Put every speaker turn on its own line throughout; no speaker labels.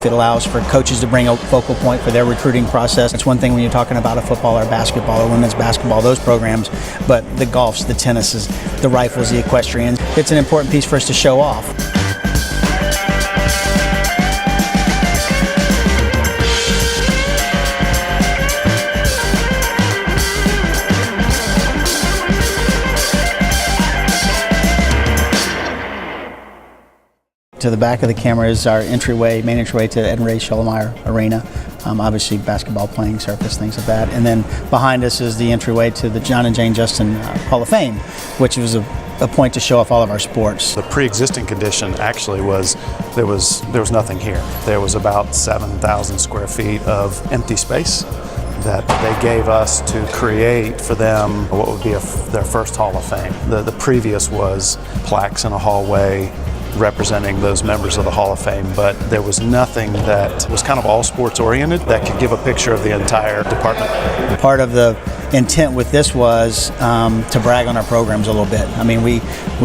It allows for coaches to bring a focal point for their recruiting process. It's one thing when you're talking about a football or basketball or women's basketball, those programs, but the golfs, the tennises, the rifles, the equestrians, it's an important piece for us to show off. To the back of the camera is our main entryway to Edward Schollmaier Arena. Obviously basketball playing surface, things like that. And then behind us is the entryway to the John and Jane Justin Hall of Fame, which was a point to show off all of our sports.
The pre-existing condition actually was there was nothing here. There was about 7,000 square feet of empty space that they gave us to create for them what would be their first Hall of Fame. The previous was plaques in a hallway representing those members of the Hall of Fame, but there was nothing that was kind of all sports oriented that could give a picture of the entire department.
Part of the intent with this was to brag on our programs a little bit. I mean, we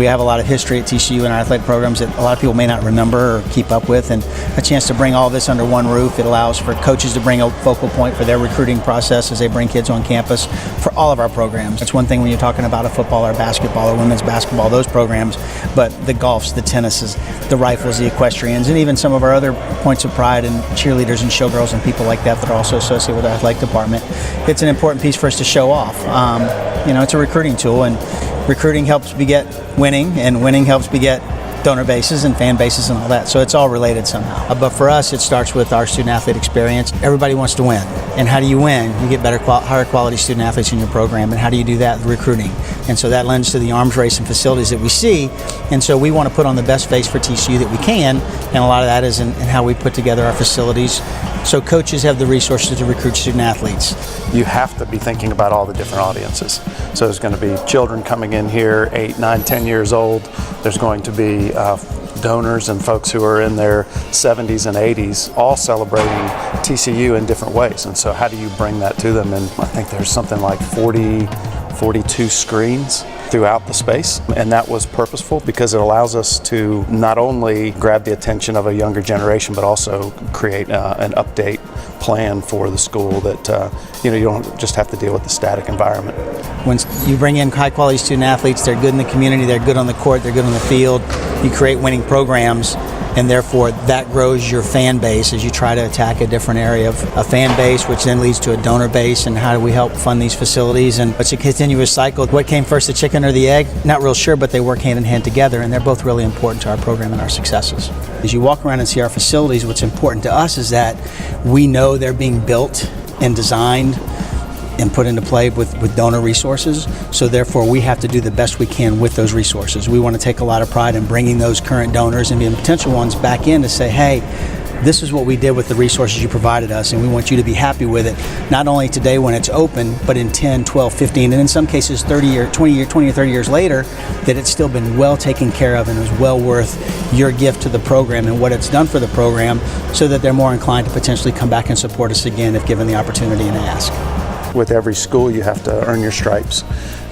have a lot of history at TCU in our athletic programs that a lot of people may not remember or keep up with, and a chance to bring all this under one roof. It allows for coaches to bring a focal point for their recruiting process as they bring kids on campus for all of our programs. It's one thing when you're talking about a football or basketball or women's basketball, those programs, but the golfs, the tennises, the rifles, the equestrians, and even some of our other points of pride and cheerleaders and showgirls and people like that that are also associated with our athletic department. It's an important piece for us to show off. It's a recruiting tool, and recruiting helps beget winning, and winning helps beget donor bases and fan bases and all that. So it's all related somehow. But for us, it starts with our student athlete experience. Everybody wants to win. And how do you win? You get higher quality student athletes in your program. And how do you do that? Recruiting. And so that lends to the arms race and facilities that we see. And so we want to put on the best face for TCU that we can. And a lot of that is in how we put together our facilities, so coaches have the resources to recruit student athletes.
You have to be thinking about all the different audiences. So there's going to be children coming in here, 8, 9, 10 years old. There's going to be donors and folks who are in their 70s and 80s, all celebrating TCU in different ways. And so how do you bring that to them? And I think there's something like 42 screens throughout the space, and that was purposeful because it allows us to not only grab the attention of a younger generation, but also create an update plan for the school that you don't just have to deal with the static environment.
When you bring in high quality student athletes, they're good in the community, they're good on the court, they're good on the field, you create winning programs, and therefore that grows your fan base as you try to attack a different area of a fan base, which then leads to a donor base, and how do we help fund these facilities. And it's a continuous cycle. What came first, the chicken or the egg? Not real sure, but they work hand in hand together, and they're both really important to our program and our successes. As you walk around and see our facilities, what's important to us is that we know they're being built and designed and put into play with donor resources. So therefore we have to do the best we can with those resources. We want to take a lot of pride in bringing those current donors and potential ones back in to say, hey, this is what we did with the resources you provided us, and we want you to be happy with it, not only today when it's open, but in 10, 12, 15, and in some cases 20 or 30 years later, that it's still been well taken care of and is well worth your gift to the program and what it's done for the program, so that they're more inclined to potentially come back and support us again if given the opportunity and ask.
With every school, you have to earn your stripes.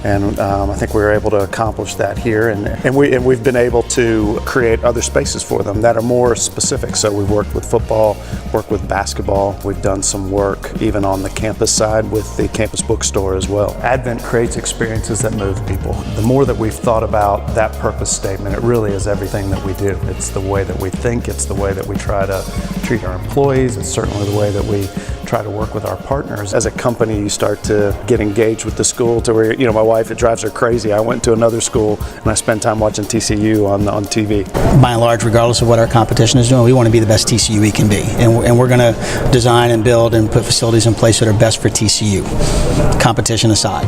And I think we were able to accomplish that here, and we've been able to create other spaces for them that are more specific. So we've worked with football, worked with basketball. We've done some work even on the campus side with the campus bookstore as well. Advent creates experiences that move people. The more that we've thought about that purpose statement, it really is everything that we do. It's the way that we think, it's the way that we try to treat our employees, it's certainly the way that we try to work with our partners. As a company, you start to get engaged with the school to where, my wife, it drives her crazy. I went to another school and I spend time watching TCU on TV.
By and large, regardless of what our competition is doing, we want to be the best TCU we can be. And we're going to design and build and put facilities in place that are best for TCU, competition aside.